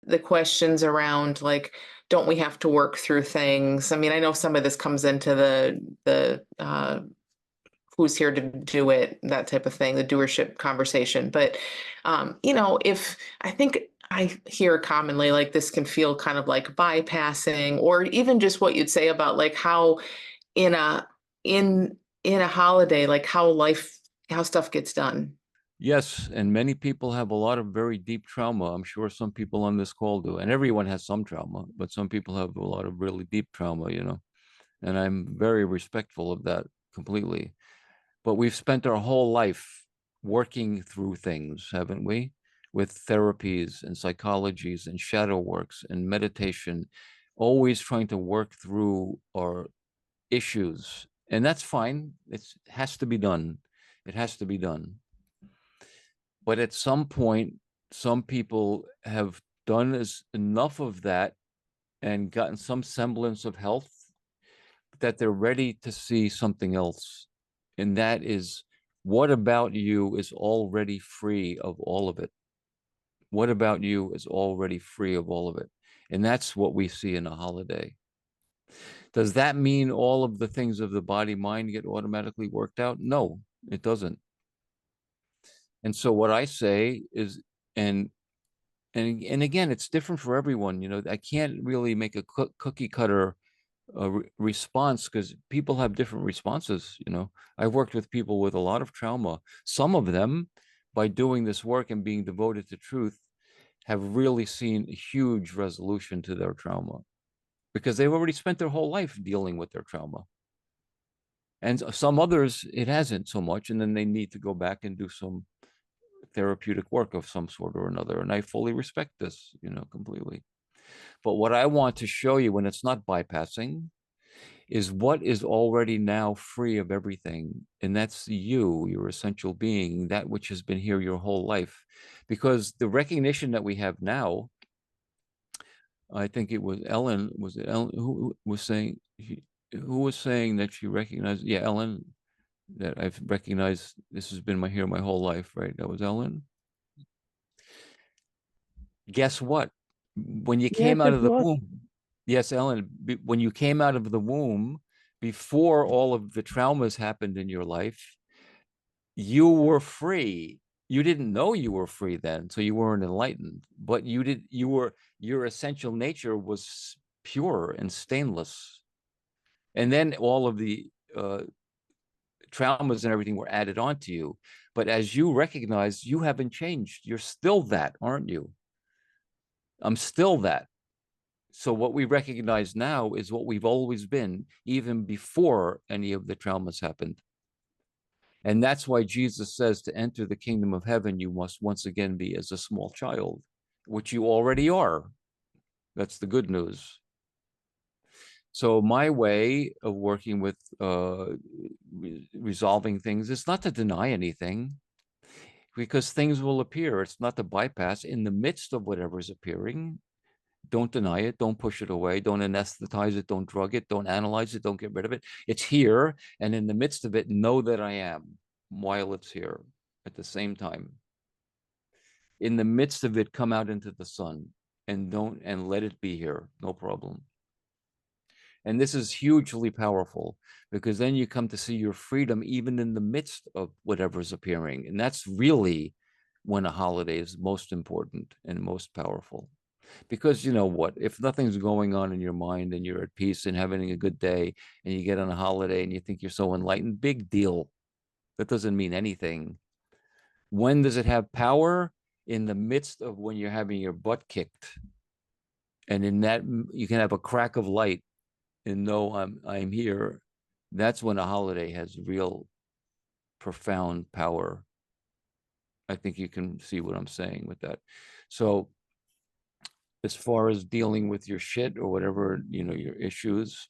the questions around like, don't we have to work through things? I mean, I know some of this comes into the who's here to do it, that type of thing, the doership conversation. But if I think I hear commonly like this can feel kind of like bypassing, or even just what you'd say about like how in a in a holiday, like how stuff gets done. Yes, and many people have a lot of very deep trauma. I'm sure some people on this call do, and everyone has some trauma, but some people have a lot of really deep trauma, and I'm very respectful of that completely. But we've spent our whole life working through things, haven't we? With therapies and psychologies and shadow works and meditation, always trying to work through our issues. And that's fine. It has to be done. It has to be done. But at some point, some people have done enough of that and gotten some semblance of health that they're ready to see something else. And that is, what about you is already free of all of it? What about you is already free of all of it? And that's what we see in a holiday. Does that mean all of the things of the body mind get automatically worked out? No, it doesn't. And so what I say is, and and again, it's different for everyone. I can't really make a cookie cutter response because people have different responses. I've worked with people with a lot of trauma. Some of them, by doing this work and being devoted to truth, have really seen a huge resolution to their trauma because they've already spent their whole life dealing with their trauma. And some others, it hasn't so much, and then they need to go back and do some therapeutic work of some sort or another. And I fully respect this, completely. But what I want to show you when it's not bypassing is what is already now free of everything. And that's you, your essential being, that which has been here your whole life. Because the recognition that we have now, I think it was Ellen, was it Ellen who was saying, who was saying that she recognized, yeah, Ellen, that I've recognized this has been here my whole life, right? That was Ellen. Guess what? When you Yes, came out it of the was. womb, yes, Ellen, when you came out of the womb, before all of the traumas happened in your life, you were free. You didn't know you were free then, so you weren't enlightened, but your essential nature was pure and stainless. And then all of the traumas and everything were added onto you. But as you recognize, you haven't changed. You're still that, aren't you? I'm still that. So what we recognize now is what we've always been, even before any of the traumas happened. And that's why Jesus says to enter the kingdom of heaven, you must once again be as a small child, which you already are. That's the good news. So my way of working with resolving things is not to deny anything, because things will appear. It's not to bypass in the midst of whatever's appearing. Don't deny it. Don't push it away. Don't anesthetize it. Don't drug it. Don't analyze it. Don't get rid of it. It's here. And in the midst of it, know that I am while it's here at the same time. In the midst of it, come out into the sun and let it be here. No problem. And this is hugely powerful because then you come to see your freedom even in the midst of whatever's appearing. And that's really when a holiday is most important and most powerful. Because you know what, if nothing's going on in your mind and you're at peace and having a good day and you get on a holiday and you think you're so enlightened, big deal. That doesn't mean anything. When does it have power? In the midst of when you're having your butt kicked. And in that, you can have a crack of light and know I'm here. That's when a holiday has real profound power. I think you can see what I'm saying with that. So as far as dealing with your shit or whatever, your issues,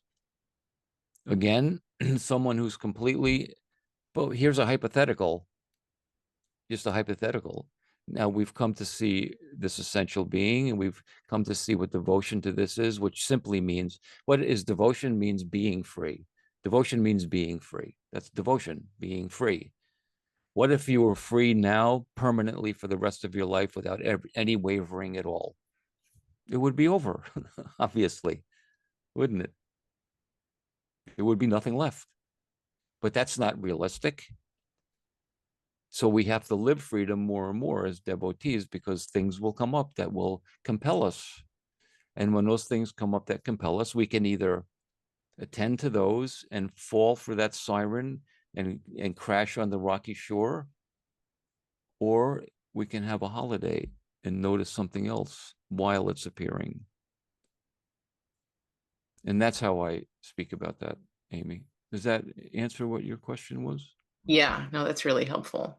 again, someone who's completely, but here's a hypothetical, just a hypothetical. Now we've come to see this essential being, and we've come to see what devotion to this is, which simply means, what is devotion? Means being free. Devotion means being free. That's devotion, being free. What if you were free now permanently for the rest of your life without any wavering at all? it would be over, obviously, wouldn't it? There would be nothing left. But that's not realistic. So we have to live freedom more and more as devotees, because things will come up that will compel us. And when those things come up that compel us, we can either attend to those and fall for that siren and crash on the rocky shore, or we can have a holiday and notice something else while it's appearing. And that's how I speak about that, Amy. Does that answer what your question was? Yeah, no, that's really helpful.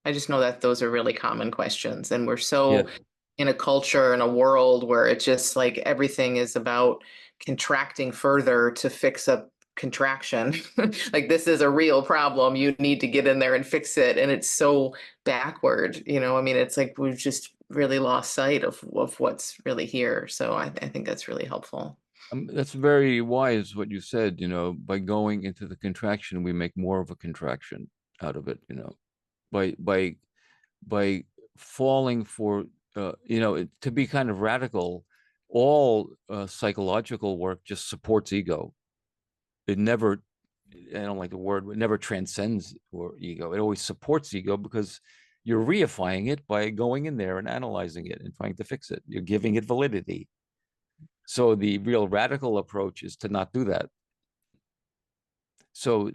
I just know that those are really common questions, and we're Yeah. so in a culture, in a world where it's just like everything is about contracting further to fix a contraction. Like, this is a real problem. You need to get in there and fix it. And it's so backward, I mean, it's like we've just really lost sight of what's really here. So I think that's really helpful. That's very wise what you said. By going into the contraction, we make more of a contraction out of it. By falling for to be kind of radical. All psychological work just supports ego. It never, I don't like the word, it never transcends or ego. It always supports ego, because you're reifying it by going in there and analyzing it and trying to fix it. You're giving it validity. So the real radical approach is to not do that. So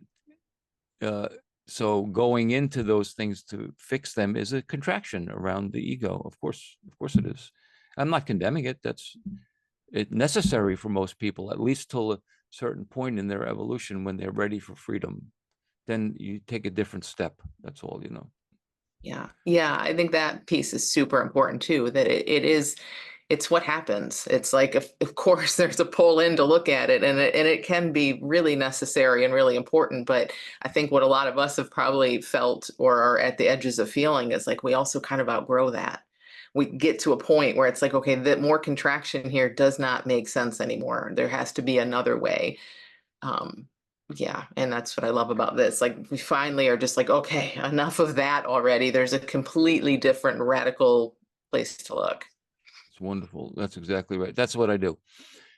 uh, so going into those things to fix them is a contraction around the ego. Of course it is. I'm not condemning it. That's it necessary for most people, at least till a certain point in their evolution when they're ready for freedom. Then you take a different step. That's all. Yeah. Yeah. I think that piece is super important too, that it's what happens. It's like, of course, there's a pull in to look at it, and it can be really necessary and really important. But I think what a lot of us have probably felt or are at the edges of feeling is like we also kind of outgrow that. We get to a point where it's like, okay, that more contraction here does not make sense anymore. There has to be another way. Um, yeah, and that's what I love about this. Like, we finally are just like, okay, enough of that already. There's a completely different, radical place to look. It's wonderful. That's exactly right. That's what I do.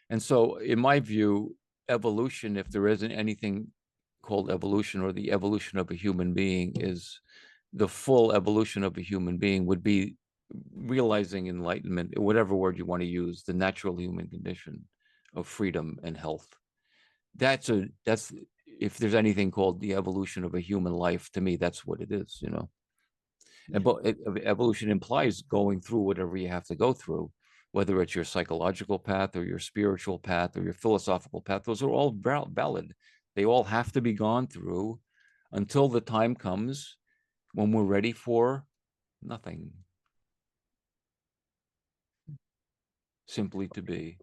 And so, in my view, evolution, if there isn't anything called evolution, or the evolution of a human being, is the full evolution of a human being would be realizing enlightenment, whatever word you want to use, the natural human condition of freedom and health. That's if there's anything called the evolution of a human life, to me, that's what it is. And but evolution implies going through whatever you have to go through, whether it's your psychological path or your spiritual path or your philosophical path. Those are all valid. They all have to be gone through until the time comes when we're ready for nothing, simply to be.